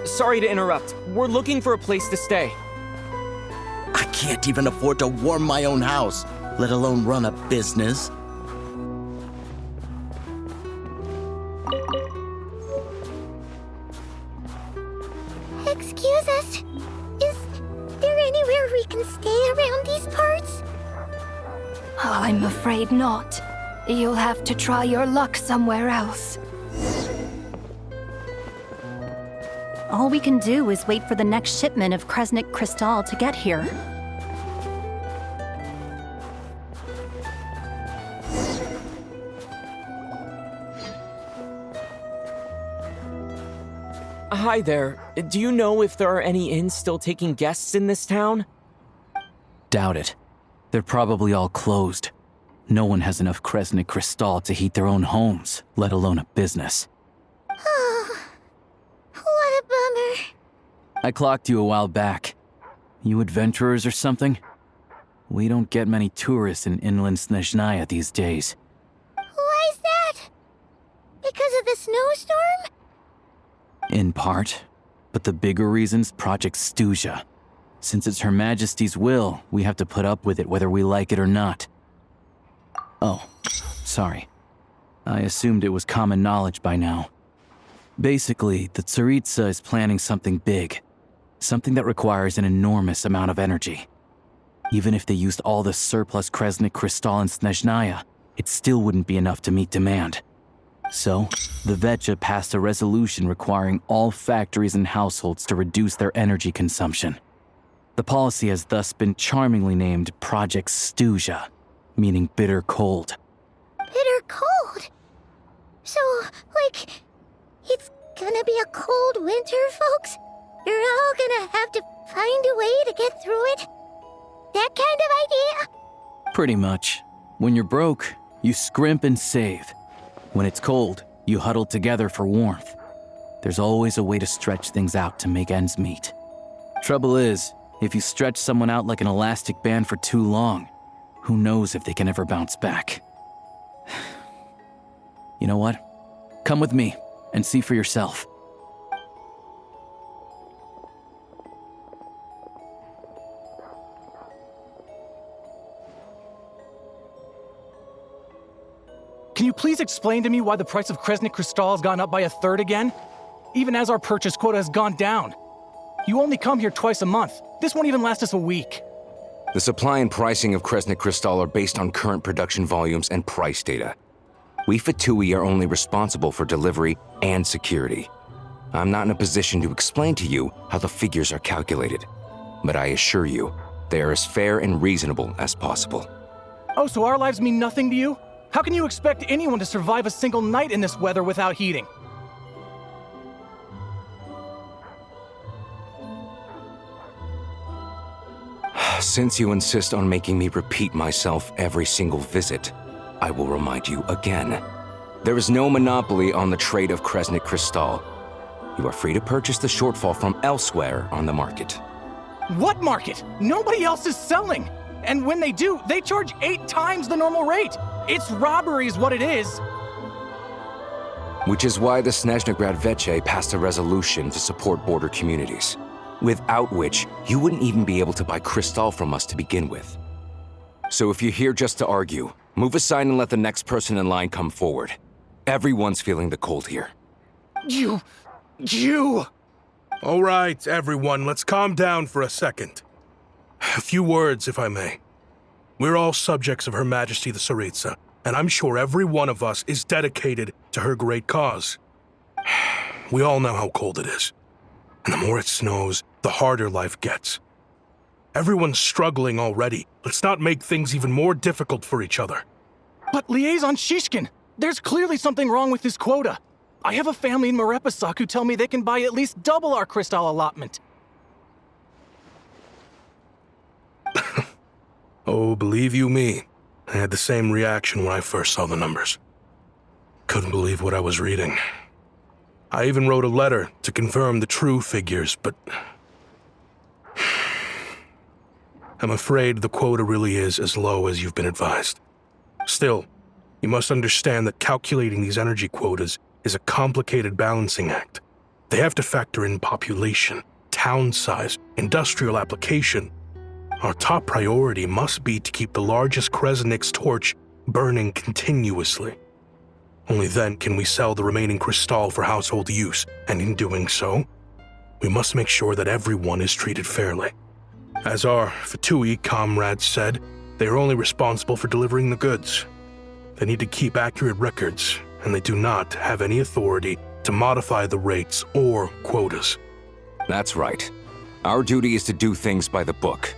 Sorry to interrupt. We're looking for a place to stay. I can't even afford to warm my own house, let alone run a business. Excuse us. Is there anywhere we can stay around these parts? I'm afraid not. You'll have to try your luck somewhere else. All we can do is wait for the next shipment of Kresnik Crystal to get here. Hi there. Do you know if there are any inns still taking guests in this town? Doubt it. They're probably all closed. No one has enough Kresnik Crystal to heat their own homes, let alone a business. Oh, what a bummer. I clocked you a while back. You adventurers or something? We don't get many tourists in inland Snezhnaya these days. Why is that? Because of the snowstorm? In part. But the bigger reason's Project Stuja. Since it's Her Majesty's will, we have to put up with it whether we like it or not. Oh, sorry. I assumed it was common knowledge by now. Basically, the Tsaritsa is planning something big. Something that requires an enormous amount of energy. Even if they used all the surplus Kresnik Crystal in Snezhnaya, it still wouldn't be enough to meet demand. So, the Vecha passed a resolution requiring all factories and households to reduce their energy consumption. The policy has thus been charmingly named Project Stuja, meaning bitter cold. Bitter cold? So, like, it's gonna be a cold winter, folks? You're all gonna have to find a way to get through it? That kind of idea? Pretty much. When you're broke, you scrimp and save. When it's cold, you huddle together for warmth. There's always a way to stretch things out to make ends meet. Trouble is, if you stretch someone out like an elastic band for too long, who knows if they can ever bounce back. You know what? Come with me and see for yourself. Can you please explain to me why the price of Kresnik Crystal has gone up by 1/3 again? Even as our purchase quota has gone down. You only come here twice a month. This won't even last us a week. The supply and pricing of Kresnik Crystal are based on current production volumes and price data. We Fatui are only responsible for delivery and security. I'm not in a position to explain to you how the figures are calculated, but I assure you, they are as fair and reasonable as possible. Oh, so our lives mean nothing to you? How can you expect anyone to survive a single night in this weather without heating? Since you insist on making me repeat myself every single visit, I will remind you again. There is no monopoly on the trade of Kresnik Crystal. You are free to purchase the shortfall from elsewhere on the market. What market? Nobody else is selling! And when they do, they charge 8 times the normal rate! It's robbery is what it is! Which is why the Snezhnograd Veche passed a resolution to support border communities, without which you wouldn't even be able to buy crystal from us to begin with. So if you're here just to argue, move aside and let the next person in line come forward. Everyone's feeling the cold here. You... All right, everyone, let's calm down for a second. A few words, if I may. We're all subjects of Her Majesty the Tsaritsa, and I'm sure every one of us is dedicated to her great cause. We all know how cold it is. And the more it snows, the harder life gets. Everyone's struggling already. Let's not make things even more difficult for each other. But Liaison Shishkin, there's clearly something wrong with this quota. I have a family in Marepasak who tell me they can buy at least double our crystal allotment. Oh, believe you me, I had the same reaction when I first saw the numbers. Couldn't believe what I was reading. I even wrote a letter to confirm the true figures, but I'm afraid the quota really is as low as you've been advised. Still, you must understand that calculating these energy quotas is a complicated balancing act. They have to factor in population, town size, industrial application. Our top priority must be to keep the largest Kresnik's torch burning continuously. Only then can we sell the remaining crystal for household use, and in doing so, we must make sure that everyone is treated fairly. As our Fatui comrades said, they are only responsible for delivering the goods. They need to keep accurate records, and they do not have any authority to modify the rates or quotas. That's right. Our duty is to do things by the book.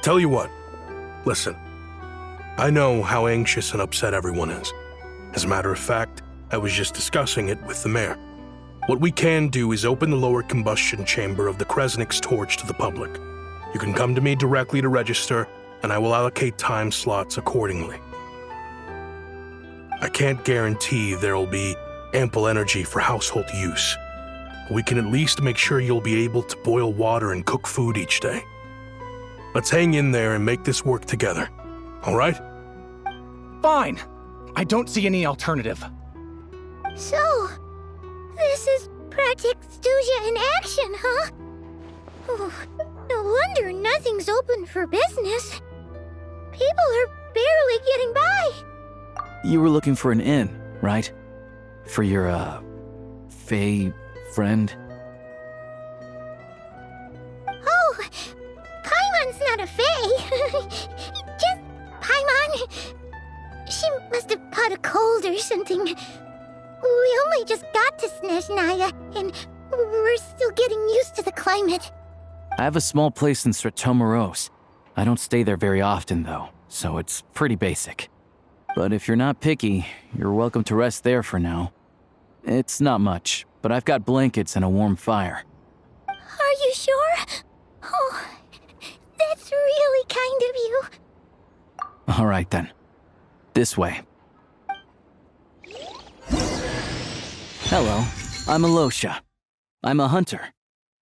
Tell you what, listen. I know how anxious and upset everyone is. As a matter of fact, I was just discussing it with the mayor. What we can do is open the lower combustion chamber of the Kresnik's torch to the public. You can come to me directly to register, and I will allocate time slots accordingly. I can't guarantee there will be ample energy for household use. We can at least make sure you'll be able to boil water and cook food each day. Let's hang in there and make this work together, all right? Fine. I don't see any alternative. So, this is Project Stuja in action, huh? Oh, no wonder nothing's open for business. People are barely getting by. You were looking for an inn, right? For your, Fae friend? Oh, Paimon's not a fae. Just Paimon. She must have caught a cold or something. We only just got to Snezhnaya, and we're still getting used to the climate. I have a small place in Stratomaros. I don't stay there very often, though, so it's pretty basic. But if you're not picky, you're welcome to rest there for now. It's not much, but I've got blankets and a warm fire. Are you sure? Oh, that's really kind of you. All right, then. This way. Hello, I'm Alosha. I'm a hunter.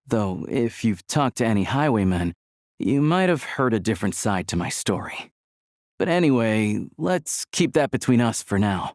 Though, if you've talked to any highwaymen, you might have heard a different side to my story. But anyway, let's keep that between us for now.